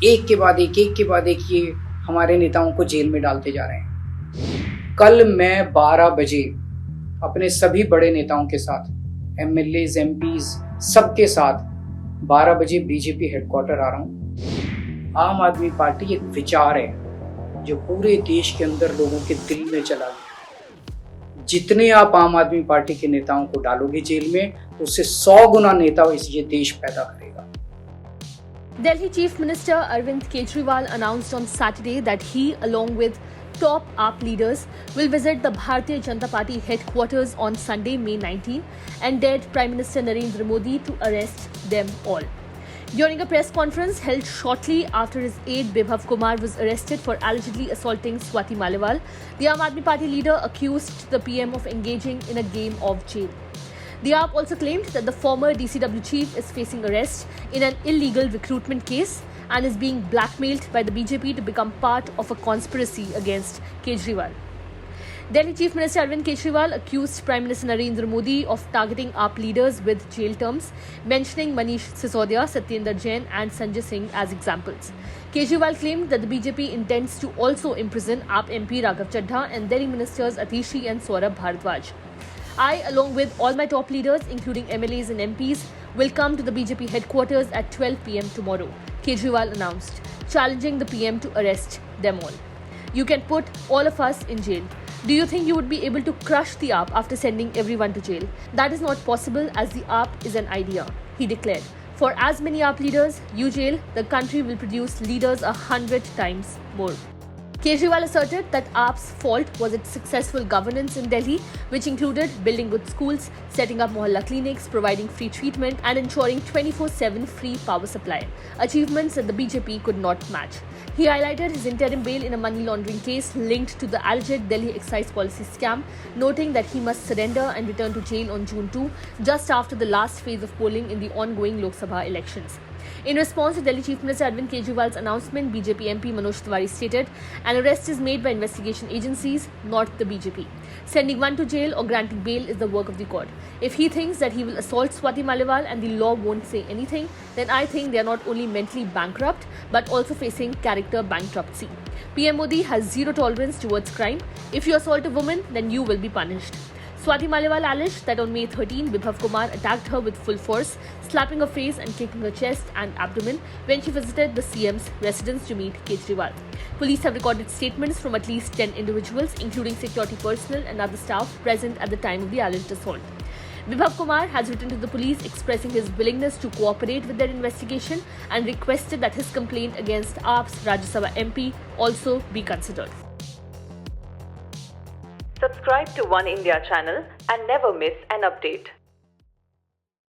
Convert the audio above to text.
एक के बाद एक ये हमारे नेताओं को जेल में डालते जा रहे हैं। कल मैं 12 बजे अपने सभी बड़े नेताओं के साथ, एमएलएज, एमपीज, सबके साथ 12 बजे बीजेपी हेडक्वार्टर आ रहा हूँ। आम आदमी पार्टी एक विचार है जो पूरे देश के अंदर लोगों के दिल में चला गया। जितने आप आम आदमी पार्टी के नेताओं को डालोगे जेल में, उससे 100 गुना नेता ये देश पैदा करेगा। Delhi Chief Minister Arvind Kejriwal announced on Saturday that he, along with top AAP leaders, will visit the Bharatiya Janata Party headquarters on Sunday, May 19, and dared Prime Minister Narendra Modi to arrest them all. During a press conference held shortly after his aide Bibhav Kumar was arrested for allegedly assaulting Swati Maliwal, the Aam Aadmi Party leader accused the PM of engaging in a game of jail. The AAP also claimed that the former DCW chief is facing arrest in an illegal recruitment case and is being blackmailed by the BJP to become part of a conspiracy against Kejriwal. Delhi Chief Minister Arvind Kejriwal accused Prime Minister Narendra Modi of targeting AAP leaders with jail terms, mentioning Manish Sisodia, Satyendra Jain and Sanjay Singh as examples. Kejriwal claimed that the BJP intends to also imprison AAP MP Raghav Chadha and Delhi ministers Atishi and Saurabh Bharadwaj. I, along with all my top leaders, including MLAs and MPs, will come to the BJP headquarters at 12 p.m. tomorrow, Kejriwal announced, challenging the PM to arrest them all. You can put all of us in jail. Do you think you would be able to crush the AAP after sending everyone to jail? That is not possible, as the AAP is an idea, he declared. For as many AAP leaders you jail, the country will produce leaders 100 times more. Kejriwal asserted that AAP's fault was its successful governance in Delhi, which included building good schools, setting up mohalla clinics, providing free treatment and ensuring 24/7 free power supply, achievements that the BJP could not match. He highlighted his interim bail in a money laundering case linked to the alleged Delhi excise policy scam, noting that he must surrender and return to jail on June 2, just after the last phase of polling in the ongoing Lok Sabha elections. In response to Delhi Chief Minister Arvind Kejriwal's announcement, BJP MP Manoj Tiwari stated, an arrest is made by investigation agencies, not the BJP. Sending one to jail or granting bail is the work of the court. If he thinks that he will assault Swati Maliwal and the law won't say anything, then I think they are not only mentally bankrupt, but also facing character bankruptcy. PM Modi has zero tolerance towards crime. If you assault a woman, then you will be punished. Swati Maliwal alleged that on May 13, Bibhav Kumar attacked her with full force, slapping her face and kicking her chest and abdomen when she visited the CM's residence to meet Kejriwal. Police have recorded statements from at least 10 individuals, including security personnel and other staff present at the time of the alleged assault. Bibhav Kumar has written to the police expressing his willingness to cooperate with their investigation and requested that his complaint against AAP's Rajya Sabha MP also be considered. Subscribe to One India channel and never miss an update.